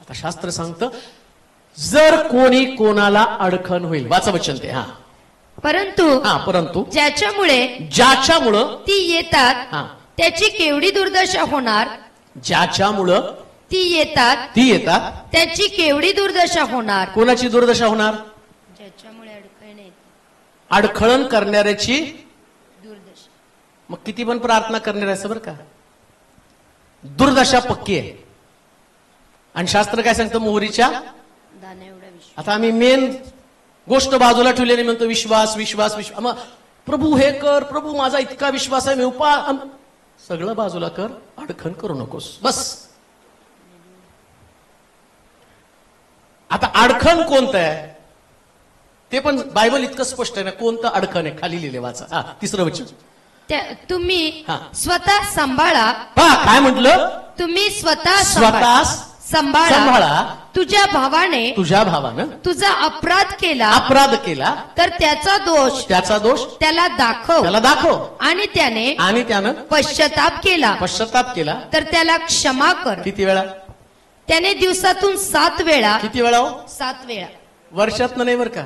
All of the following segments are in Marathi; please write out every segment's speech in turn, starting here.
आता शास्त्र सांगतं जर कोणी कोणाला अडखण होईल, वाचा वचन ते. हा परंतु ज्याच्यामुळं ती येतात त्याची केवढी दुर्दशा होणार. ज्याच्यामुळं ती येतात त्याची केवढी दुर्दशा होणार. कोणाची दुर्दशा होणार? ज्याच्यामुळे अडखळ येते. अडखळण करणाऱ्याची दुर्दशा. मग किती पण प्रार्थना करणाऱ्याचं बरं का, दुर्दशा पक्की आहे. आणि शास्त्र काय सांगतं? मोहरीच्या दाण्या एवढा विश्वास. आता आम्ही मेन गोष्ट बाजूला ठेवलेली म्हणतो विश्वास विश्वास विश्वास. मग प्रभू हे कर, प्रभू माझा इतका विश्वास आहे, मी सगळं बाजूला कर, अडखण करू नकोस बस. आता अडखण कोणतं आहे ते पण बायबल इतकं स्पष्ट आहे ना. कोणतं अडखण आहे? खाली लिहिले, वाचा. तिसरं वचन. तुम्ही स्वतः सांभाळा. काय म्हटलं? तुम्ही स्वतः सांभाळा. तुझ्या भावानं तुझा अपराध केला तर त्याचा दोष त्याला दाखव. आणि त्यानं पश्चाताप केला तर त्याला क्षमा कर. किती वेळा? त्याने दिवसातून 7 वेळा. किती वेळा? 7 वेळा. वर्षातनं नाही बरं का,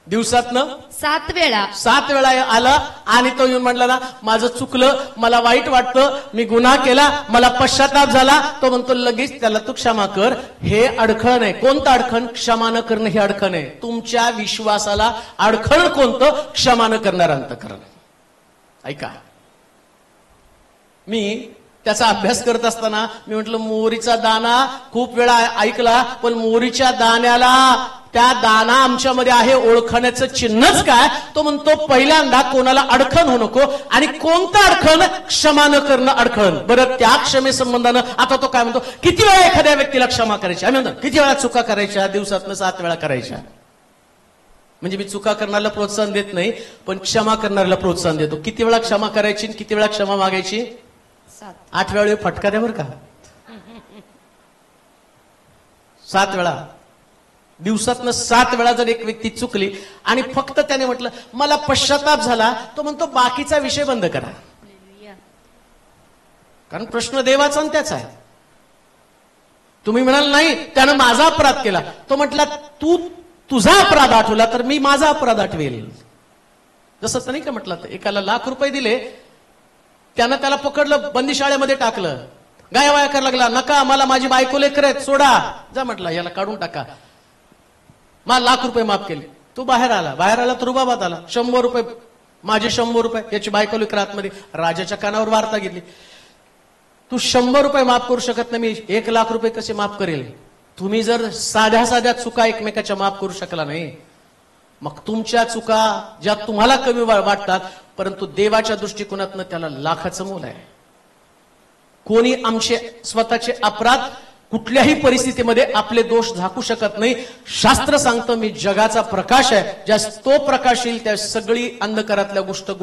दिवसातनं 7 वेळा. 7 वेळा आला आणि तो येऊन म्हणला ना माझं चुकलं, मला वाईट वाटतं, मी गुन्हा केला, मला पश्चाताप झाला. तो म्हणतो लगेच त्याला तू क्षमा कर. हे अडखण आहे. कोणतं अडखण? क्षमा न करणं हे अडखण आहे. तुमच्या विश्वासाला अडखण कोणतं? क्षमा न करणारं अंतःकरण. ऐका, मी त्याचा अभ्यास करत असताना मी म्हटलं मोहरीचा दाना खूप वेळा ऐकला, पण मोहरीच्या दाण्याला त्या दाना आमच्यामध्ये आहे ओळखण्याचं चिन्हच काय? तो म्हणतो पहिल्यांदा कोणाला अडखण होऊ नको. आणि कोणतं अडखण? क्षमा न करणं अडखण. बरं, त्या क्षमे संबंधानं आता तो काय म्हणतो? किती वेळा एखाद्या व्यक्तीला क्षमा करायची? आम्ही म्हणतो किती वेळा चुका करायच्या? दिवसातनं 7 वेळा करायच्या. म्हणजे मी चुका करण्याला प्रोत्साहन देत नाही, पण क्षमा करणाऱ्याला प्रोत्साहन देतो. किती वेळा क्षमा करायची, किती वेळा क्षमा मागायची? 8 वेळा फटका द्या बरं का. 7 वेळा. दिवसातनं 7 वेळा जर एक व्यक्ती चुकली आणि फक्त त्याने म्हटलं मला पश्चाताप झाला, तो म्हणतो बाकीचा विषय बंद करा. कारण प्रश्न देवाचा आणि त्याचा आहे. तुम्ही म्हणाल नाही त्यानं माझा अपराध केला, तो म्हटला तू तुझा अपराध आठवला तर मी माझा अपराध आठवेल. जसं नाही का म्हटलं, एकाला ₹1,00,000 दिले, त्यानं त्याला पकडलं, बंदीशाळेमध्ये टाकलं, गायवाया करायला लागला, नका मला माझी बायको लेकर आहेत, सोडा, जा म्हटलं याला काढून टाका. मला ₹1,00,000 माफ केले. तो बाहेर आला तर रुबाबात आला. ₹100 माझे ₹100, याची बायको लेकर आतमध्ये. राजाच्या कानावर वार्ता घेतली, तू ₹100 माफ करू शकत नाही, मी ₹1,00,000 कसे माफ करेल? तुम्ही जर साध्या चुका एकमेकाच्या माफ करू शकला नाही, मग तुमच्या चुका ज्या तुम्हाला कमी वाटतात, परंतु देवाच्या दृष्टिकोनातनं त्याला लाखाचं मोल आहे. कोणी आमचे स्वतःचे अपराध कुठल्याही परिस्थितीमध्ये आपले दोष झाकू शकत नाही. शास्त्र सांगतं मी जगाचा प्रकाश आहे, ज्या तो प्रकाश येईल त्या सगळी अंधकारातल्या गोष्टी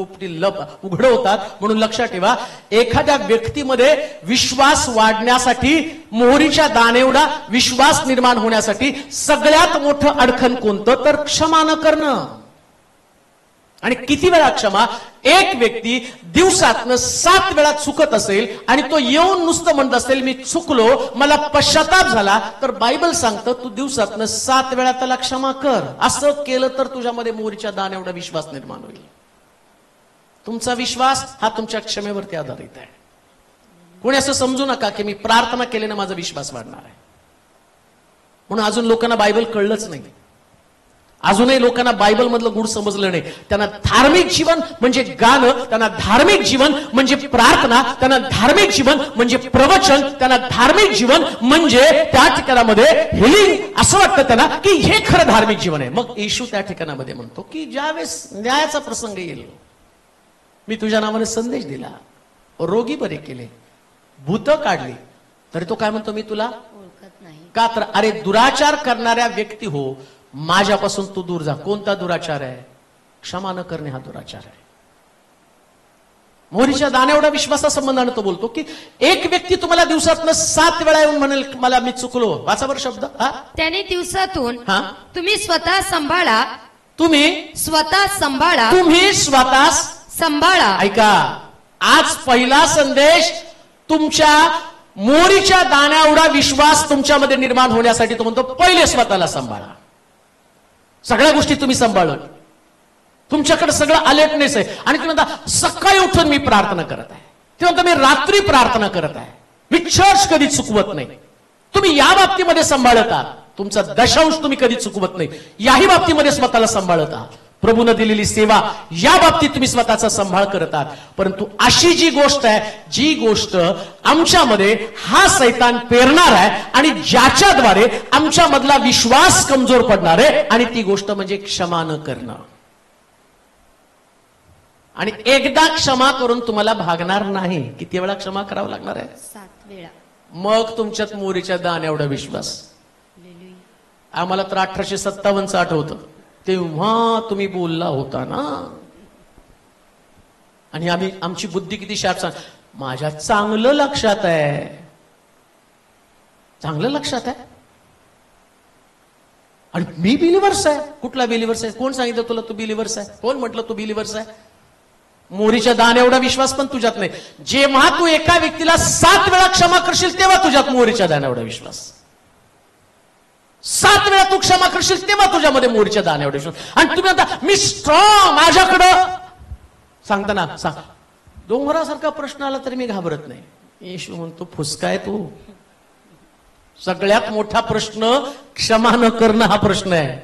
उघड होतात. म्हणून लक्षात ठेवा, एखाद्या व्यक्तीमध्ये विश्वास वाढण्यासाठी, मोहरीच्या दाणेएवढा विश्वास निर्माण होण्यासाठी सगळ्यात मोठं अडखण कोणतं? तर क्षमा न करणं. आणि किती वेळा क्षमा? एक व्यक्ती दिवसातनं 7 वेळा चुकत असेल आणि तो येऊन नुसतं म्हणत असेल मी चुकलो, मला पश्चाताप झाला, तर बायबल सांगतं तू दिवसातनं 7 वेळा त्याला क्षमा कर. असं केलं तर तुझ्यामध्ये मोहरीच्या दाण्याएवढा विश्वास निर्माण होईल. तुमचा विश्वास हा तुमच्या क्षमेवरती आधारित आहे. कोणी असं समजू नका की मी प्रार्थना केल्याने माझा विश्वास वाढणार आहे. म्हणून अजून लोकांना बायबल कळलंच नाही. अजूनही लोकांना बायबल मधलं गुढ समजलं नाही. त्यांना धार्मिक जीवन म्हणजे गाणं, त्यांना धार्मिक जीवन म्हणजे प्रार्थना, त्यांना धार्मिक जीवन म्हणजे प्रवचन, त्यांना धार्मिक जीवन म्हणजे त्या ठिकाणामध्ये हिलिंग असं वाटतं त्यांना की हे खरं धार्मिक जीवन आहे. मग येशू त्या ठिकाणामध्ये म्हणतो की ज्यावेळेस न्यायाचा प्रसंग येईल, मी तुझ्या नावाने संदेश दिला, रोगी बरे केले, भूत काढली, तरी तो काय म्हणतो मी तुला ओळखत नाही. का? तर अरे दुराचार करणाऱ्या व्यक्ती हो, माझ्यापासून तू दूर जा. कोणता दुराचार आहे? क्षमा न करणे हा दुराचार आहे. मोहरीच्या दाण्याएवढा विश्वासा संबंधाने तो बोलतो की एक व्यक्ती तुम्हाला दिवसातनं 7 वेळा येऊन म्हणेल मला मी चुकलो. वाचा बरं शब्द. त्याने दिवसातून तुम्ही स्वतः सांभाळा. ऐका, आज पहिला संदेश तुमच्या मोरीच्या दाण्या एवढा विश्वास तुमच्यामध्ये निर्माण होण्यासाठी तो म्हणतो पहिले स्वतःला सांभाळा. सगळ्या गोष्टी तुम्ही सांभाळून तुमच्याकडे सगळं अलर्टनेस आहे आणि तुम्ही म्हणता सकाळी उठून मी प्रार्थना करत आहे, ते म्हणता मी रात्री प्रार्थना करत आहे, मी चर्च कधी चुकवत नाही. तुम्ही या बाबतीमध्ये सांभाळत आहात, तुमचा दशांश तुम्ही कधी चुकवत नाही, याही बाबतीमध्ये स्वतःला सांभाळत आहात. प्रभूने दिलेली सेवा या बाबतीत तुम्ही स्वतःचा सांभाळ करत आहात. परंतु अशी जी गोष्ट आहे, जी गोष्ट आमच्यामध्ये हा सैतान पेरणार आहे आणि ज्याच्याद्वारे आमच्यामधला विश्वास कमजोर पडणार आहे, आणि ती गोष्ट म्हणजे क्षमा न करणं. आणि एकदा क्षमा करून तुम्हाला भागणार नाही. किती वेळा क्षमा करावं लागणार आहे? 7 वेळा. मग तुमच्यात मोरीच्या दाण्या एवढा विश्वास. आम्हाला तर 1857 आठवतं, तेव्हा तुम्ही बोलला होता ना. आणि आमची बुद्धी किती शार्प सांग, माझ्या चांगलं लक्षात आहे, चांगलं लक्षात आहे. आणि मी बिलिव्हर्स आहे. कुठला बिलिव्हर्स आहे? कोण सांगितलं तुला तू बिलिव्हर्स आहे? कोण म्हटलं तू बिलिव्हर्स आहे? मोरीच्या दाण्या एवढा विश्वास पण तुझ्यात नाही. जेव्हा तू एका व्यक्तीला 7 वेळा क्षमा करशील तेव्हा तुझ्यात मोरीच्या दाण्या एवढा विश्वास. 7 वेळा तू क्षमा करशील तेव्हा तुझ्यामध्ये मोरीच्या दाण्या एवढा विश्वास. आणि तुम्ही आता मी स्ट्रॉंग, माझ्याकडं सांगताना सांग, डोंगरासारखा प्रश्न आला तरी मी घाबरत नाही. येशू म्हणतो फुसका आहे तू. सगळ्यात मोठा प्रश्न क्षमा न करणं हा प्रश्न आहे.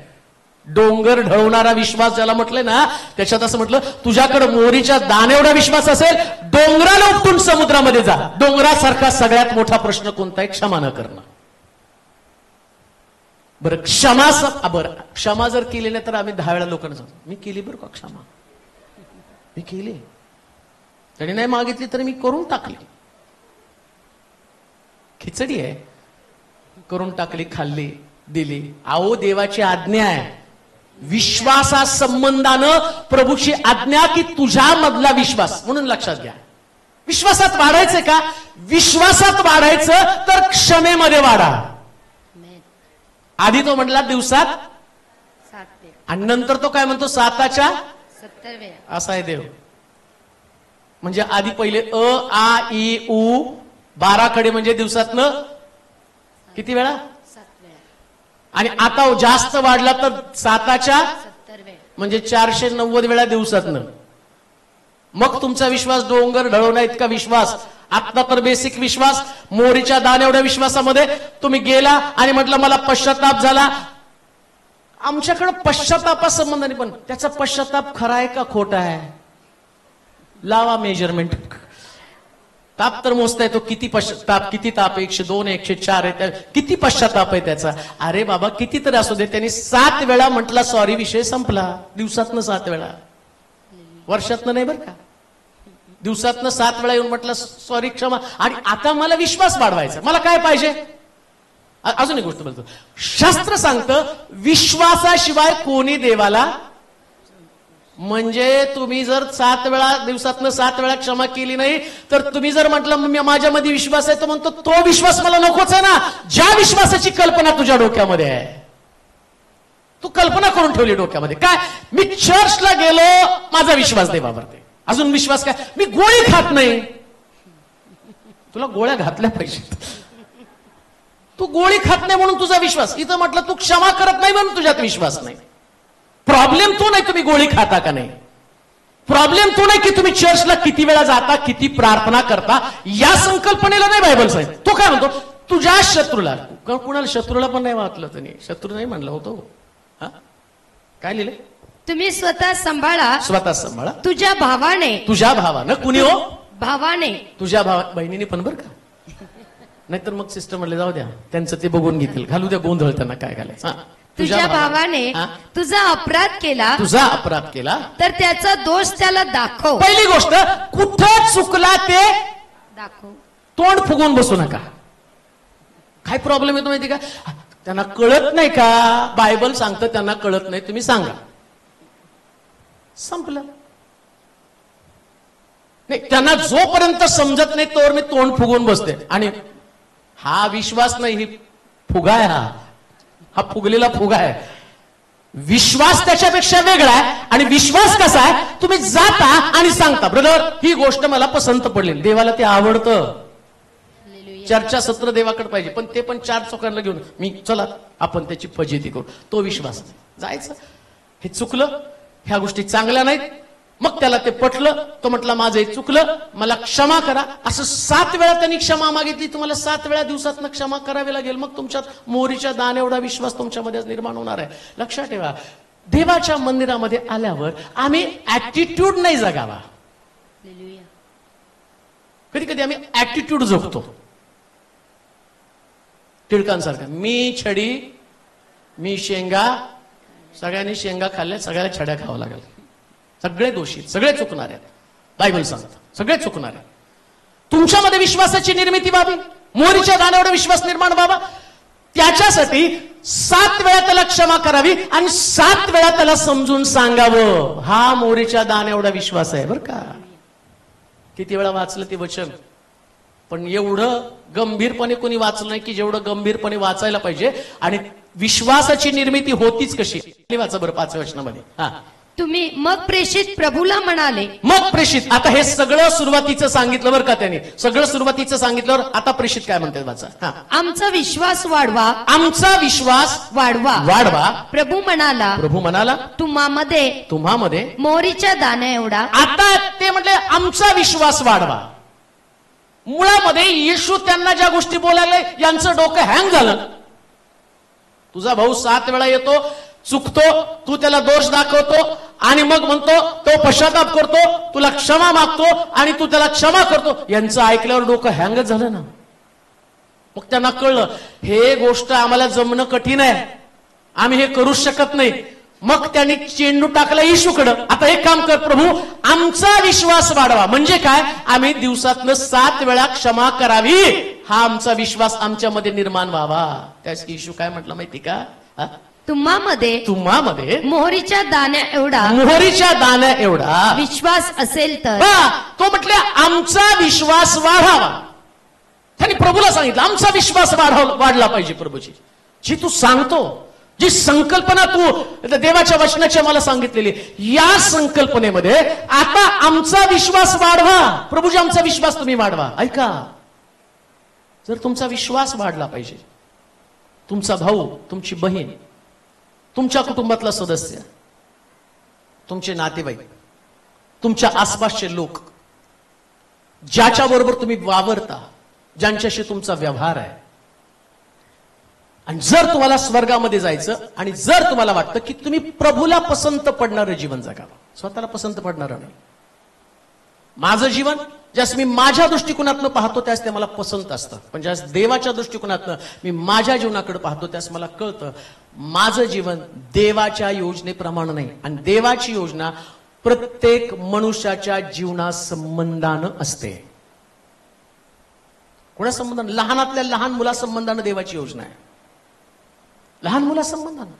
डोंगर ढळवणारा विश्वास ज्याला म्हटलंय ना, त्याच्यात असं म्हटलं, तुझ्याकडे मोरीच्या दाण्या एवढा विश्वास असेल, डोंगराला उपटून समुद्रामध्ये जा. डोंगरासारखा सगळ्यात मोठा प्रश्न कोणता आहे? क्षमा न करणं. बरं क्षमा जर केली नाही तर आम्ही 10 वेळा लोकांना सांगतो, मी केली बरं का क्षमा, मी केली. त्याने नाही मागितली तरी मी करून टाकली. खिचडी आहे, करून टाकली, खाल्ली, दिली. अहो देवाची आज्ञा आहे, विश्वासा संबंधानं प्रभूची आज्ञा की तुझ्यामधला विश्वास. म्हणून लक्षात घ्या, विश्वासात वाढायचं का? विश्वासात वाढायचं तर क्षमेमध्ये वाढा. आधी तो म्हटला दिवसात 7 वेळा. आणि नंतर तो काय म्हणतो? 7च्या 70 वेळा. असा आहे देव. म्हणजे आधी पहिले अ आ ई उ 12 कडे म्हणजे दिवसातनं किती वेळा? 7 वेळा. आणि आता जास्त वाढला तर 7च्या 70 वेळा. म्हणजे 490 वेळा दिवसातनं. मग तुमचा विश्वास डोंगर ढळवण्या इतका विश्वास. आता तर बेसिक विश्वास, मोरीच्या दाण्या एवढ्या विश्वासामध्ये तुम्ही गेला आणि म्हटलं मला पश्चाताप झाला. आमच्याकडे पश्चातापासंबंध नाही, पण त्याचा पश्चाताप खरा आहे का खोटा आहे? लावा मेजरमेंट. ताप तर मोजता येतो, किती पश्चाताप, किती ताप, 102 104 आहे, किती पश्चाताप आहे त्याचा. अरे बाबा कितीतरी असू दे, त्यांनी 7 वेळा म्हटला सॉरी, विषय संपला. दिवसातनं 7 वेळा, वर्षातनं नाही बरं का, दिवसातनं 7 वेळा येऊन म्हटलं सॉरी, क्षमा. आणि आता मला विश्वास वाढवायचा, मला काय पाहिजे? अजून एक गोष्ट बोलतो, शास्त्र सांगतं विश्वासाशिवाय कोणी देवाला. म्हणजे तुम्ही जर 7 वेळा दिवसातनं 7 वेळा क्षमा केली नाही तर तुम्ही जर म्हटलं माझ्यामध्ये विश्वास आहे, तर म्हणतो तो विश्वास मला नकोच आहे ना. ज्या विश्वासाची कल्पना तुझ्या डोक्यामध्ये आहे, तू कल्पना करून ठेवली डोक्यामध्ये, काय मी चर्चला गेलो, माझा विश्वास देवावरती. अजून विश्वास काय? मी गोळी खात नाही. तुला गोळ्या घातल्या पाहिजेत. तू गोळी खात नाही म्हणून तुझा विश्वास. इथं म्हटलं तू क्षमा करत नाही म्हणून तुझ्यात विश्वास नाही. प्रॉब्लेम तो नाही तुम्ही गोळी खाता का नाही. प्रॉब्लेम तो नाही की तुम्ही चर्चला किती वेळा जाता, किती प्रार्थना करता. या संकल्पनेला नाही बायबल सांगितलं. तो काय म्हणतो? तुझ्या शत्रूला, कुणाला शत्रूला पण नाही वाटलं, त्याने शत्रू नाही म्हणलं होतो. काय लिहिले? तुम्ही स्वतः सांभाळा, स्वतः सांभाळा. तुझ्या भावाने, तुझ्या भावानं. कुणी हो? भावाने. तुझ्या बहिणीने पण बरं का, नाहीतर मग सिस्टर म्हणले जाऊ द्या, त्यांचं ते बघून घेतील, घालू द्या गोंधळ त्यांना काय घालायचं. तुझ्या भावाने तुझा अपराध केला, तुझा अपराध केला तर त्याचा दोष त्याला दाखव. पहिली गोष्ट, कुठं चुकला ते दाखव. तोंड फुगवून बसू नका. काय प्रॉब्लेम येतो माहिती का? त्यांना कळत नाही का? बायबल सांगतं त्यांना कळत नाही, तुम्ही सांगा, संपलं. नाही, त्यांना जोपर्यंत समजत नाही तोवर मी तोंड फुगवून बसते. आणि हा विश्वास नाही, ही फुगा आहे. हा फुगलेला फुगा आहे. विश्वास त्याच्यापेक्षा वेगळा आहे. आणि विश्वास कसा आहे? तुम्ही जाता आणि सांगता, ब्रदर ही गोष्ट मला पसंत पडली, देवाला ते आवडतं. चर्चासत्र देवाकडे पाहिजे, पण ते पण 4 चौकांना घेऊन मी चला आपण त्याची फजिती करू, तो विश्वास नाही. जायचं, हे चुकलं, ह्या गोष्टी चांगल्या नाहीत. मग त्याला ते पटलं, तो म्हटला माझं हे चुकलं, मला क्षमा करा. असं 7 वेळा त्यांनी क्षमा मागितली. तुम्हाला 7 वेळा दिवसात क्षमा करावी लागेल. मग तुमच्यात मोहरीच्या दाण्या एवढा विश्वास तुमच्यामध्ये निर्माण होणार आहे. लक्षात ठेवा, देवाच्या मंदिरामध्ये आल्यावर आम्ही ऍटिट्यूड नाही जगावा. कधी कधी आम्ही ऍटिट्यूड जगतो टिळकांसारखा. मी छडी, मी शेंगा, सगळ्यांनी शेंगा खाल्ल्या, सगळ्याला छड्या खावं लागेल. सगळे दोषी, सगळे चुकणार आहेत. बायबल सांगतं सगळे चुकणार आहेत. तुमच्यामध्ये विश्वासाची निर्मिती व्हावी, मोहरीच्या दाण्यावर विश्वास निर्माण व्हावा, त्याच्यासाठी 7 वेळा त्याला क्षमा करावी आणि 7 वेळा त्याला समजून सांगावं. हा मोहरीच्या दाण्याएवढा विश्वास आहे बरं का. किती वेळा वाचलं ते वचन, पण एवढं गंभीरपणे कोणी वाचलं नाही की जेवढं गंभीरपणे वाचायला पाहिजे. आणि विश्वासाची निर्मिती होतीच कशी, वाचा बरं 5व्या वचनामध्ये. तुम्ही मग प्रेषित प्रभूला म्हणाले. मग प्रेषित, आता हे सगळं सुरुवातीचं सांगितलं बरं का त्यांनी, सगळं सुरुवातीचं सांगितल्यावर आता प्रेषित काय म्हणतात वाचा. आमचा विश्वास वाढवा, आमचा विश्वास वाढवा, वाढवा. प्रभू म्हणाला तुम्हामध्ये मोहरीच्या दाण्या एवढा. आता ते म्हटले आमचा विश्वास वाढवा. मुळामध्ये येशू त्यांना ज्या गोष्टी बोलायला यांचं डोकं हँग झालं. तुझा भाऊ 7 वेळा येतो, चुकतो, तू त्याला दोष दाखवतो आणि मग म्हणतो, तो पश्चाताप करतो, तुला क्षमा मागतो आणि तू त्याला क्षमा करतो. यांचं ऐकल्यावर डोकं हँगच झालं ना. मग त्यांना कळलं हे गोष्ट आम्हाला जमणं कठीण आहे, आम्ही हे करूच शकत नाही. मग त्यांनी चेंडू टाकला येशूकडं. आता एक काम कर प्रभू, आमचा विश्वास वाढवा. म्हणजे काय, आम्ही दिवसातनं 7 वेळा क्षमा करावी, हा आमचा विश्वास आमच्यामध्ये निर्माण व्हावा. त्यास येशू काय म्हटलं माहिती का, तुम्हामध्ये मोहरीच्या दाण्या एवढा विश्वास असेल तर. तो म्हटले आमचा विश्वास वाढावा. त्यांनी प्रभूला सांगितलं आमचा विश्वास वाढला पाहिजे. प्रभूजी जी तू सांगतो, जी संकल्पना तू देवाच्या वचनाची मला सांगितलेली, या संकल्पनेमध्ये आता आमचा विश्वास वाढवा. प्रभूजी आमचा विश्वास तुम्ही वाढवा. ऐका, जर तुमचा विश्वास वाढला पाहिजे, तुमचा भाऊ, तुमची बहीण, तुमच्या कुटुंबातला सदस्य, तुमचे नातेवाईक, तुमच्या आसपासचे लोक, ज्याच्या बरोबर तुम्ही वावरता, ज्यांच्याशी तुमचा व्यवहार आहे, आणि जर तुम्हाला स्वर्गामध्ये जायचं आणि जर तुम्हाला वाटतं की तुम्ही प्रभूला पसंत पडणारं जीवन जगावं, स्वतःला पसंत पडणारं नाही. माझं जीवन ज्यास मी माझ्या दृष्टिकोनातनं पाहतो त्यास ते मला पसंत असतं, पण ज्यास देवाच्या दृष्टिकोनातनं मी माझ्या जीवनाकडे पाहतो त्यास मला कळतं माझं जीवन देवाच्या योजनेप्रमाणे नाही. आणि देवाची योजना प्रत्येक मनुष्याच्या जीवनासंबंधानं असते. कोणा संबंधानं? लहानातल्या लहान मुलासंबंधानं देवाची योजना आहे, लहान मुलासंबंधानं.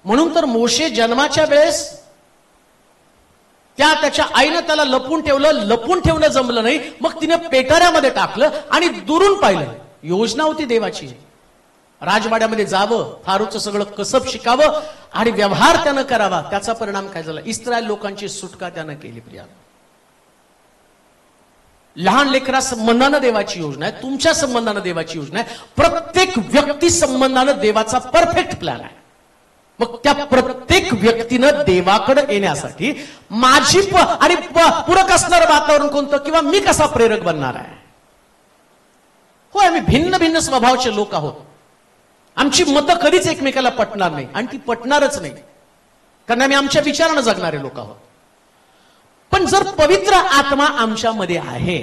म्हणून तर मोशे जन्माच्या वेळेस त्याच्या आईनं त्याला लपून ठेवलं जमलं नाही, मग तिने पेटाऱ्यामध्ये टाकलं आणि दुरून पाहिलं. योजना होती देवाची, राजवाड्यामध्ये जावं, फारूचं सगळं कसब शिकावं आणि व्यवहार त्यानं करावा. त्याचा परिणाम काय झाला? इस्रायल लोकांची सुटका त्यानं केली. प्रिया, लहान लेकरा संबंधानं देवाची योजना आहे, तुमच्या संबंधानं देवाची योजना आहे, प्रत्येक व्यक्ती संबंधानं देवाचा परफेक्ट प्लॅन आहे. मग त्या प्रत्येक व्यक्तीनं देवाकडे येण्यासाठी माझी आणि पूरक असणारं वातावरण कोणतं, किंवा मी कसा प्रेरक बनणार आहे? हो, आम्ही भिन्न भिन्न स्वभावाचे लोक आहोत. आमची मतं कधीच एकमेकाला पटणार नाही आणि ती पटणारच नाही, कारण आम्ही आमच्या विचारानं जगणारे लोक आहोत. पण जर पवित्र आत्मा आमच्यामध्ये आहे,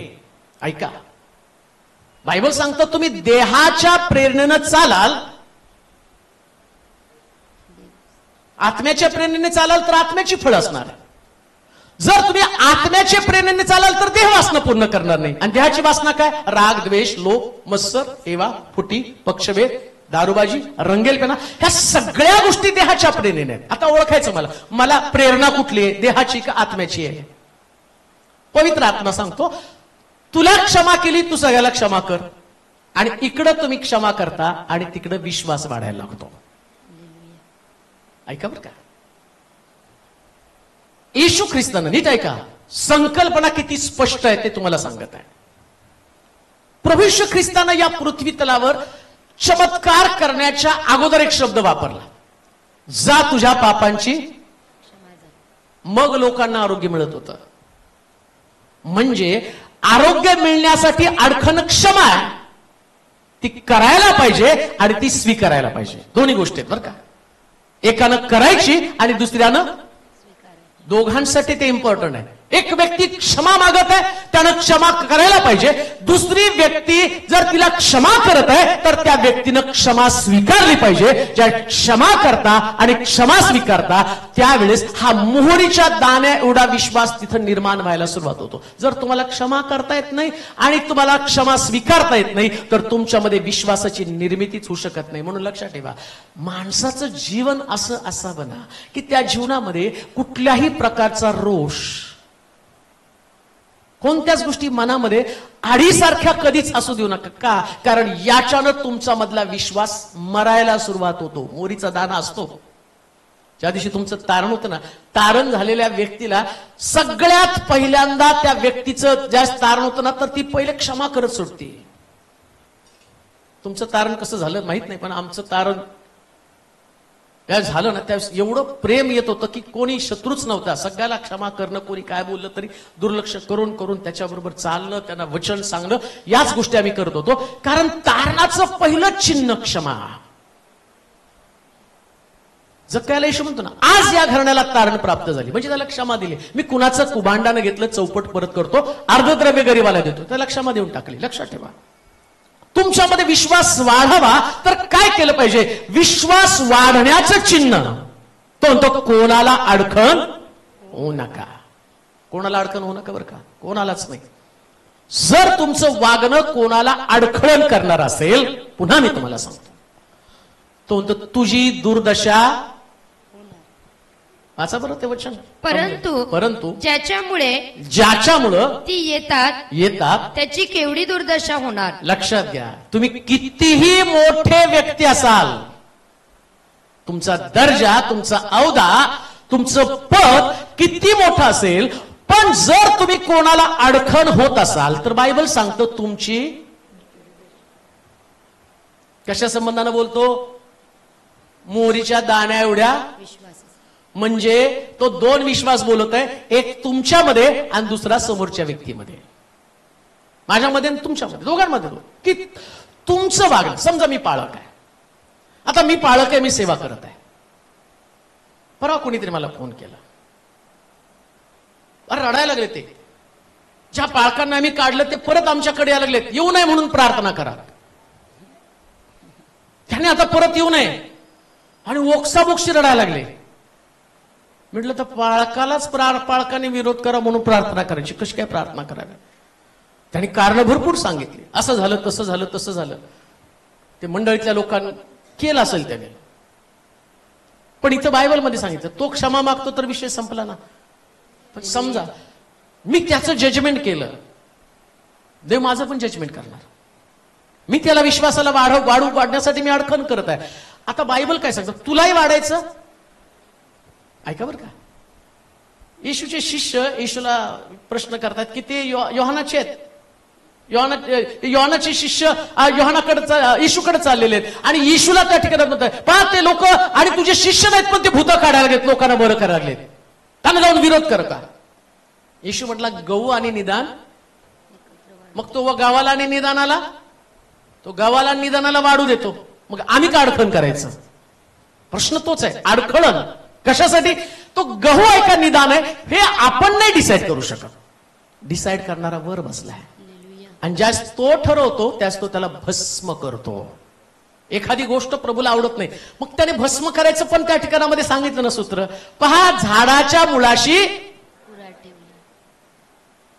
ऐका, बायबल सांगतं तुम्ही देहाच्या प्रेरणेनं चालाल, आत्म्याच्या प्रेरणेने चालाल तर आत्म्याची फळं असणार. जर तुम्ही आत्म्याच्या प्रेरणेने चालाल तर देह वासना पूर्ण करणार नाही. आणि देहाची वासना काय? राग, द्वेष, लोभ, मत्सर, हेवा, फुटी, पक्षभेद, दारूबाजी, रंगेलपणा, ह्या सगळ्या गोष्टी देहाच्या प्रेरणेने आहेत. आता ओळखायचं मला प्रेरणा कुठली आहे, देहाची का आत्म्याची आहे? पवित्र आत्मा सांगतो तुला क्षमा केली, तू सगळ्याला क्षमा कर. आणि इकडं तुम्ही क्षमा करता आणि तिकडं विश्वास वाढायला लागतो. ऐका बरं का, येशू ख्रिस्तानं, नीट ऐका, संकल्पना किती स्पष्ट आहे ते तुम्हाला सांगत आहे. प्रभू येशू ख्रिस्तानं या पृथ्वी तलावर चमत्कार करण्याच्या अगोदर एक शब्द वापरला, जा तुझ्या पापांची, मग लोकांना आरोग्य मिळत होतं. म्हणजे आरोग्य मिळण्यासाठी अडखण क्षमा आहे, ती करायला पाहिजे आणि ती स्वीकारायला पाहिजे. दोन्ही गोष्टी आहेत बरं का. एकानं करायची आणि दुसऱ्यानं, दोघांसाठी ते इम्पॉर्टंट आहे. एक व्यक्ती क्षमा मागत आहे, त्यानं क्षमा करायला पाहिजे. दुसरी व्यक्ती जर तिला क्षमा करत आहे तर त्या व्यक्तीनं क्षमा स्वीकारली पाहिजे. ज्या क्षमा करता आणि क्षमा स्वीकारता त्यावेळेस हा मोहरीच्या दाण्या एवढा विश्वास तिथं निर्माण व्हायला सुरुवात होतो. जर तुम्हाला क्षमा करता येत नाही आणि तुम्हाला क्षमा स्वीकारता येत नाही तर तुमच्यामध्ये विश्वासाची निर्मितीच होऊ शकत नाही. म्हणून लक्षात ठेवा, माणसाचं जीवन असं असावं ना की त्या जीवनामध्ये कुठल्याही प्रकारचा रोष, कोणत्याच गोष्टी मनामध्ये आडीसारख्या कधीच असू देऊ नका. का? कारण याच्यानं तुमचा मधला विश्वास मरायला सुरुवात होतो. मोरीचा दाना असतो, ज्या दिवशी तुमचं तारण होतं ना, तारण झालेल्या व्यक्तीला सगळ्यात पहिल्यांदा त्या व्यक्तीचं ज्या तारण होतं ना तर ती पहिले क्षमा करत सुटते. तुमचं तारण कसं झालं माहित नाही, पण आमचं तारण त्या झालं ना त्यावेळेस एवढं प्रेम येत होतं की कोणी शत्रूच नव्हता. सगळ्याला क्षमा करणं, कोणी काय बोललं तरी दुर्लक्ष करून करून त्याच्याबरोबर चालणं, त्यांना वचन सांगणं, याच गोष्टी आम्ही करत होतो. कारण तारणाचं पहिलं चिन्ह क्षमा. जक्कयाला येशू म्हणतो ना, आज या घराण्याला तारण प्राप्त झाली म्हणजे त्याला क्षमा दिली. मी कुणाचं कुभांडानं घेतलं, चौपट परत करतो, अर्धद्रव्य गरीबाला देतो, त्याला क्षमा देऊन टाकली. लक्षात ठेवा, तुमच्यामध्ये विश्वास वाढावा तर काय केलं पाहिजे? विश्वास वाढण्याचं चिन्ह तो कोणाला अडखण होऊ नका. कोणाला अडखण होऊ नका बरं का, कोणालाच नाही. जर तुमचं वागणं कोणाला अडखळण करणार असेल, पुन्हा मी तुम्हाला सांगतो, तो म्हणतो तुझी दुर्दशा, वाचा बरं ते वचन. परंतु ज्याच्यामुळं ती येतात त्याची केवढी दुर्दशा होणार. लक्षात घ्या, तुम्ही कितीही मोठे व्यक्ती असाल, तुमचा दर्जा, तुमचा औदा, तुमचं पद किती मोठं असेल, पण जर तुम्ही कोणाला अडखण होत असाल तर बायबल सांगतो तुमची, कशा संबंधानं बोलतो? मोहरीच्या दाण्या एवढ्या. म्हणजे तो दोन विश्वास बोलत आहे, एक तुमच्यामध्ये आणि दुसरा समोरच्या व्यक्तीमध्ये, माझ्यामध्ये आणि तुमच्यामध्ये, दोघांमध्ये. की तुमचं वागणं, समजा मी पाळक आहे, आता मी पाळक आहे, मी सेवा करत आहे. परवा कोणीतरी मला फोन केला, अरे रडायला लागले ते, ज्या पाळकांना आम्ही काढलं ते परत आमच्याकडे यायला लागलेत, येऊ नये म्हणून प्रार्थना करा, त्याने आता परत येऊ नये, आणि ओक्साबोक्षी रडायला लागले. म्हटलं तर पाळकालाच पाळकाने विरोध करा म्हणून प्रार्थना करायची, कशी काय प्रार्थना करावी? त्यांनी कारण भरपूर सांगितली, असं झालं, तसं झालं, तसं झालं. ते मंडळीतल्या लोकांनी केलं असेल त्याने, पण इथं बायबलमध्ये सांगितलं तो क्षमा मागतो तर विषय संपला ना. पण समजा मी त्याचं जजमेंट केलं, देव माझं पण जजमेंट करणार. मी त्याला विश्वासाला वाढण्यासाठी मी अडखण करत आहे. आता बायबल काय सांगतं? तुलाही वाढायचं. ऐका बरं का, येशूचे शिष्य येशूला प्रश्न करतात की ते योहानाचे आहेत, योहानाचे शिष्य योहानाकडे, येशूकडे चाललेले आहेत, आणि येशूला त्या ठिकाणी म्हणतात, पहा ते लोक आणि तुझे शिष्य नाहीत पण ते भूत काढायला लागलेत, लोकांना बरं करायला लागलेत, त्यांना जाऊन विरोध कर का? येशू म्हटला गहू आणि निदान. मग तो गावाला आणि निदानाला, तो गावाला आणि निदानाला वाढू देतो, मग आम्ही का अडखण करायचं? प्रश्न तोच आहे, अडखळण कशासाठी? तो गहू आहे का निदान आहे हे आपण नाही डिसाईड करू शकत. डिसाईड करणारा वर बसलाय, आणि ज्यास तो ठरवतो त्यास तो त्याला भस्म करतो. एखादी गोष्ट प्रभूला आवडत नाही, मग त्याने भस्म करायचं, पण त्या ठिकाणामध्ये सांगितलं ना सूत्र, पहा झाडाच्या मुळाशी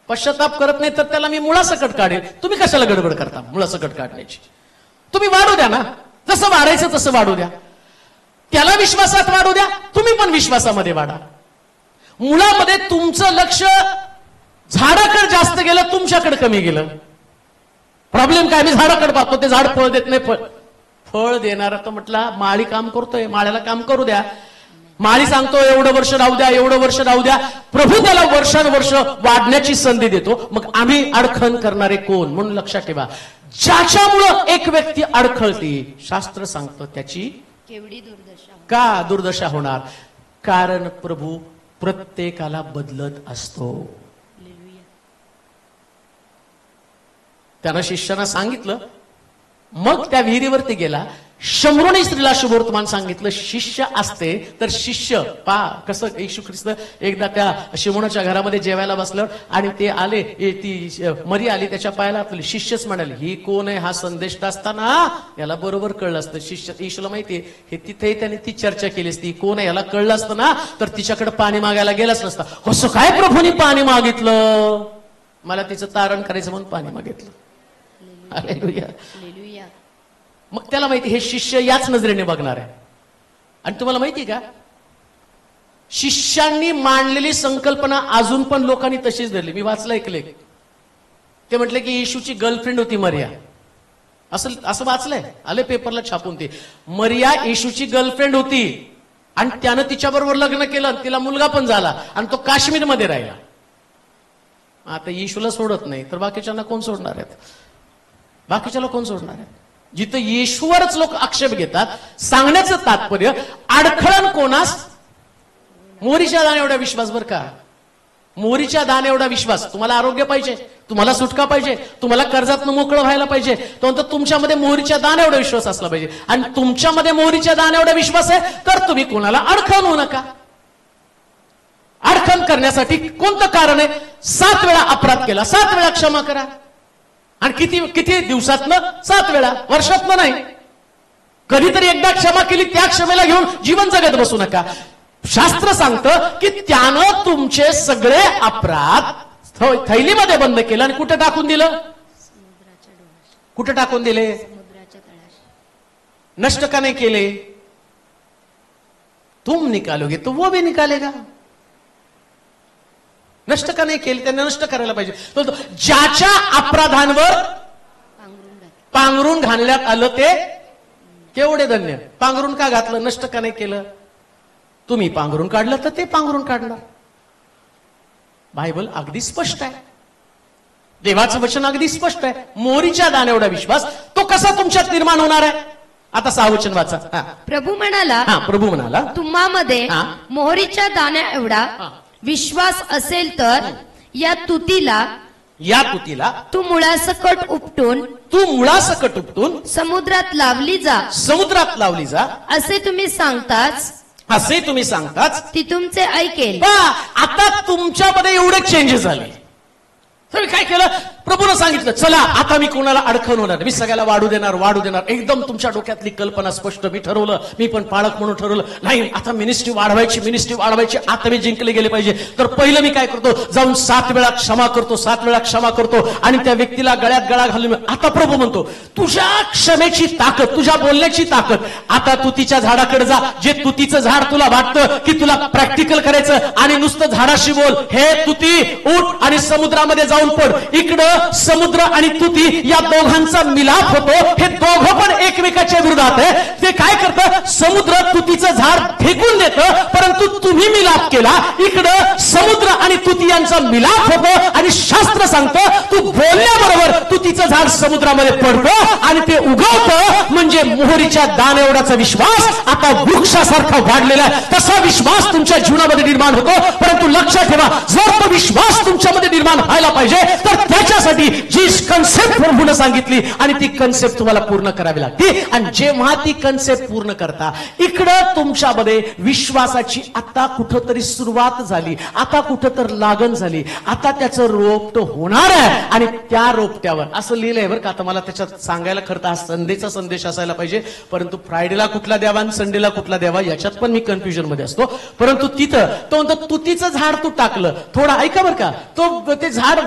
पश्चाताप करत नाही तर त्याला मी मुळासकट काढेल. तुम्ही कशाला गडबड करता मुळासकट काढण्याची? तुम्ही वाढू द्या ना, जसं वाढायचं तसं वाढू द्या, त्याला विश्वासात वाढू द्या, तुम्ही पण विश्वासामध्ये वाढा. मुळामध्ये तुमचं लक्ष झाडाकडे जास्त गेलं, तुमच्याकडे कमी गेलं. प्रॉब्लेम काय? मी झाडाकडे पाहतो, ते झाड फळ देत नाही. फळ देणारा तर म्हटला माळी काम करतोय, माळ्याला काम करू द्या. माळी सांगतो एवढं वर्ष राहू द्या, एवढं वर्ष राहू द्या. प्रभू त्याला वर्षानुवर्ष वाढण्याची संधी देतो. मग आम्ही अडखण करणारे कोण? म्हणून लक्षात ठेवा, ज्याच्यामुळं एक व्यक्ती अडखळते, शास्त्र सांगतं त्याची केवढी दुर्दशा होणार. का दुर्दशा होणार? कारण प्रभू प्रत्येकाला बदलत असतो. हालेलुया. त्यानं शिष्यानं सांगितलं, मग त्या विहिरीवरती गेला. शंभरोनी स्त्रीला शुभवर्तमान सांगितलं. शिष्य असते तर शिष्य कसं येशू ख्रिस्त एकदा त्या शिमोनाच्या घरामध्ये जेवायला बसल्यावर आणि ते आले, ती मरी आली त्याच्या पायाला आपली. शिष्यच म्हणाले, ही कोण आहे? हा संदेष्ट असताना याला बरोबर कळलं असतं. शिष्य येशूला माहितीये हे तिथे त्याने ती चर्चा केली असती, कोण आहे याला कळलं असतं ना तर तिच्याकडे पाणी मागायला गेलाच नसता. कसं काय प्रभूंनी पाणी मागितलं? मला तिचं तारण करायचं म्हणून पाणी मागितलं. हालेलुया. हालेलुया. मग त्याला माहिती हे शिष्य याच नजरेने बघणार आहे. आणि तुम्हाला माहिती का, शिष्यांनी मांडलेली संकल्पना अजून पण लोकांनी तशीच धरली. मी वाचलं एक लेख, ते म्हटले की येशूची गर्लफ्रेंड होती मरिया. असं वाचलंय, आले पेपरला छापून. ते मरिया येशूची गर्लफ्रेंड होती आणि त्यानं तिच्याबरोबर लग्न केलं, तिला मुलगा पण झाला आणि तो काश्मीरमध्ये राहिला. आता येशूला सोडत नाही तर बाकीच्यांना कोण सोडणार आहेत? बाकीच्याला कोण सोडणार आहे? जिथं येशूवरच लोक आक्षेप घेतात. सांगण्याचं तात्पर्य, अडखळण कोणास? मोहरीच्या दाणे एवढा विश्वास. बरं का, मोहरीच्या दाणे एवढा विश्वास. तुम्हाला आरोग्य पाहिजे, तुम्हाला सुटका पाहिजे, तुम्हाला कर्जातनं मोकळं व्हायला पाहिजे, तर तुमच्यामध्ये मोहरीच्या दाणे एवढा विश्वास असला पाहिजे. आणि तुमच्यामध्ये मोहरीच्या दाणे एवढा विश्वास आहे तर तुम्ही कोणाला अडखळण होऊ नका. अडखळण करण्यासाठी कोणतं कारण आहे? 7 वेळा अपराध केला, 7 वेळा क्षमा करा. आणि किती दिवसातनं? 7 वेळा, वर्षातनं नाही. कधीतरी एकदा क्षमा केली, त्या क्षमेला घेऊन जीवन जगत बसू नका. शास्त्र सांगतं की त्यानं तुमचे सगळे अपराध थैलीमध्ये बंद केलं आणि कुठे टाकून दिलं? समुद्राच्या डोहाशी. कुठे टाकून दिले? समुद्राच्या तळाशी. नष्ट का नाही केले? तुम निकालोगे तो वो भी निकालेगा. नष्ट का नाही केले? त्यांनी नष्ट करायला पाहिजे. तो ज्याच्या अपराधांवर पांघरून घालण्यात आलं ते केवढे धन्य. पांघरून का घातलं? नष्ट का नाही केलं? तुम्ही पांघरून काढलं तर ते पांघरून काढणार. बायबल अगदी स्पष्ट आहे, देवाचं वचन अगदी स्पष्ट आहे. मोहरीच्या दाणे एवढा विश्वास तो कसा तुमच्यात निर्माण होणार आहे? आता 6 वचन वाचा. प्रभू म्हणाला, प्रभू म्हणाला, तुम्हामध्ये हा. मोहरीच्या दाण्या एवढा हा. विश्वास असेल तर या तुतीला तू मुळासकट उपटून समुद्रात लावली जा असे तुम्ही सांगताच ती तुमचे ऐकेल. आता तुमच्यामध्ये एवढे चेंजेस झाले. तुम्ही काय केलं? प्रभूनं सांगितलं, चला आता मी कोणाला अडखण होणार, मी सगळ्याला वाढू देणार. एकदम तुमच्या डोक्यातली कल्पना स्पष्ट. मी ठरवलं, मी पण पालक म्हणून ठरवलं, नाही आता मिनिस्ट्री वाढवायची, आता मी जिंकले गेले पाहिजे. तर पहिलं मी काय करतो? जाऊन 7 वेळा क्षमा करतो आणि त्या व्यक्तीला गळ्यात गळा घालून. आता प्रभू म्हणतो, तुझ्या क्षमेची ताकद, तुझ्या बोलण्याची ताकद, आता तुतीच्या झाडाकडे जा. जे तुतीचं झाड तुला वाटतं की तुला प्रॅक्टिकल करायचं आणि नुसतं झाडाशी बोल, हे तुती उठ आणि समुद्रामध्ये जाऊन पड. इकडं समुद्र आणि तुती या दोघांचा मिलाप होतो. हे दोघं पण एकमेकाच्या विरोधात आहे. ते काय करतं? समुद्र तुतीचं झाड फेकून देतं, परंतु तुम्ही मिलाप केला. इकडं समुद्र आणि तुती यांचा मिलाप होतो आणि शास्त्र सांगतं तू बोलल्याबरोबर तुतीचं झाड समुद्रामध्ये पडतं आणि ते उगवतं. म्हणजे मोहरीच्या दाणे एवढाचा विश्वास आता वृक्षासारखा वाढलेला आहे. तसा विश्वास तुमच्या जीवनामध्ये निर्माण होतो. परंतु लक्षात ठेवा, जर तो विश्वास तुमच्यामध्ये निर्माण व्हायला पाहिजे तर त्याच्यासाठी जी कन्सेप्ट प्रभूने सांगितली आणि ती कन्सेप्ट तुम्हाला पूर्ण करावी लागते. आणि जेव्हा ती कन्सेप्ट पूर्ण करता, इकडं तुमच्यामध्ये विश्वासाची आता कुठंतरी सुरुवात झाली, आता कुठं तर लागण झाली, आता त्याचं रोपट होणार आहे. आणि त्या रोपट्यावर असं लिहिलंय बरं का. आता मला त्याच्यात सांगायला खरं तर हा संडेचा संदेश असायला पाहिजे, परंतु फ्रायडेला कुठला द्यावा आणि संडेला कुठला द्यावा याच्यात पण मी कन्फ्युजन मध्ये असतो. परंतु तिथं तो म्हणतो तुतीचं झाड तू टाकलं. थोडं ऐका बरं का, ते झाड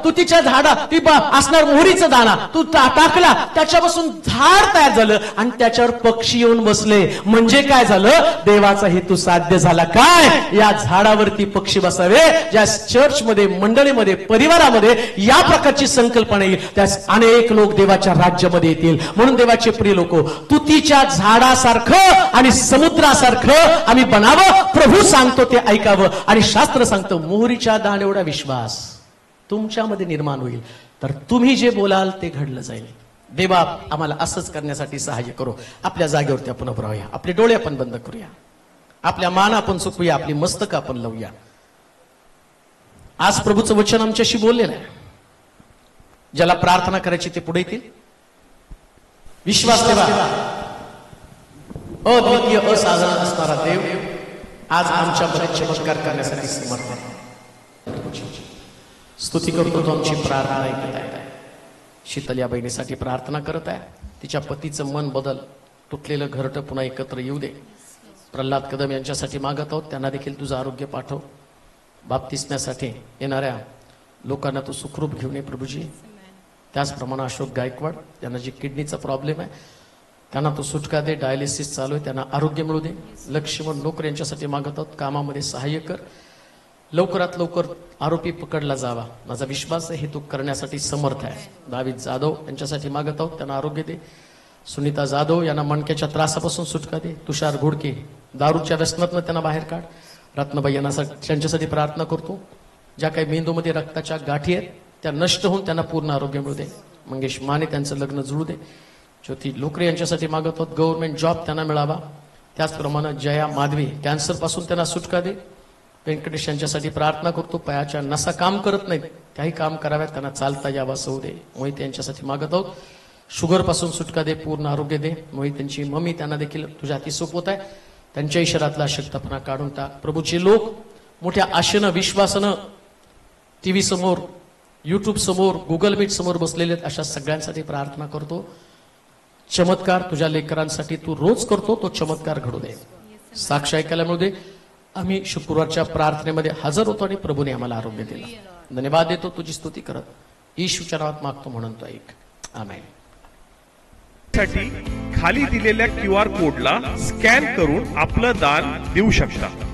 तुतीच्या झाडा ती असणार मोहरीचं दाणा तू टाकला, त्याच्यापासून झाड तयार झालं आणि त्याच्यावर पक्षी येऊन बसले. म्हणजे काय झालं? देवाचा हेतू साध्य झाला. काय? या झाडावरती पक्षी बसावे. ज्या चर्चमध्ये, मंडळीमध्ये, परिवारामध्ये या प्रकारची संकल्पना येईल, त्यास अनेक लोक देवाच्या राज्यामध्ये येतील. म्हणून देवाचे प्रिय लोक, तुतीच्या झाडासारखं आणि समुद्रासारखं आम्ही बनावं. प्रभू सांगतो ते ऐकावं आणि शास्त्र सांगतं मोहरीच्या दाणे एवढा विश्वास. तुमच्यामध्ये निर्माण होईल. तर तुम्ही जे बोलाल ते घडलं जाईल. देवा आम्हाला असंच करण्यासाठी सहाय्य करू. आपल्या जागेवरती आपण उभं राहूया, आपले डोळे आपण बंद करूया, आपल्या मान आपण चुकूया, आपली मस्तक आपण लावूया. आज प्रभूचं वचन आमच्याशी बोललेलं आहे. ज्याला प्रार्थना करायची ते पुढे येतील. विश्वास ठेवा. अद्वितीय असाधारण असणारा देव आज आमच्यामध्ये चमत्कार करण्यासाठी समर्थ आहे. स्तुती करतो तो आमची प्रार्थना ऐकत आहे. शीतल या बहिणीसाठी प्रार्थना करत आहे. तिच्या पतीचं मन बदल, तुटलेलं घरटं पुन्हा एकत्र येऊ दे. प्रल्हाद कदम यांच्यासाठी मागत आहोत, त्यांना देखील तुझं आरोग्य पाठव. बाप्तिस्म्यासाठी येणाऱ्या लोकांना तू सुखरूप घेऊन ये प्रभूजी. त्याचप्रमाणे अशोक गायकवाड यांना जी किडनीचा प्रॉब्लेम आहे त्यांना तो सुटका दे. डायलिसिस चालू आहे, त्यांना आरोग्य मिळू दे. लक्ष्मण नोकर यांच्यासाठी मागत आहोत, कामामध्ये सहाय्य कर. लवकरात लवकर आरोपी पकडला जावा. माझा विश्वास आहे हे तू करण्यासाठी समर्थ आहे. दावीद जाधव यांच्यासाठी मागत आहोत, त्यांना आरोग्य दे. सुनीता जाधव यांना मणक्याच्या त्रासापासून सुटका दे. तुषार घोडके दारूच्या व्यसनातनं त्यांना बाहेर काढ. रत्नबाई यांना त्यांच्यासाठी प्रार्थना करतो. ज्या काही मेंदूमध्ये रक्ताच्या गाठी आहेत त्या नष्ट होऊन त्यांना पूर्ण आरोग्य मिळू दे. मंगेश माने त्यांचं लग्न जुळू दे. ज्योती लोकरे यांच्यासाठी मागत आहोत, गव्हर्नमेंट जॉब त्यांना मिळावा. त्याचप्रमाणे जया माधवी कॅन्सर पासून त्यांना सुटका दे. व्यंकटेश यांच्यासाठी प्रार्थना करतो, पायाच्या नसा काम करत नाहीत, त्याही काम कराव्यात, त्यांना चालता यावं असं होऊ दे. मोहित यांच्यासाठी मागत आहोत, शुगर पासून सुटका दे, पूर्ण आरोग्य दे. मोहित त्यांची मम्मी त्यांना देखील तुझ्या हाती सोपवत आहे, त्यांच्या शरीरातला अशक्तपणा काढून टाक. प्रभूचे लोक मोठ्या आशेनं विश्वासानं टीव्ही समोर, युट्यूब समोर, गुगल मीट समोर बसलेले आहेत, अशा सगळ्यांसाठी प्रार्थना करतो. चमत्कार तुझ्या लेकरांसाठी तू रोज करतो, तो चमत्कार घडू दे. साक्ष ऐकायला मिळू दे. आम्ही शुक्रवारच्या प्रार्थनेमध्ये हजर होतो आणि प्रभूने आम्हाला आरोग्य दिलं. धन्यवाद देतो, तुझी स्तुती करत येशूच्या नावात मागतो म्हणून तो ऐक. आमेन. साठी खाली दिलेल्या QR कोडला स्कॅन करून आपलं दान देऊ शकता.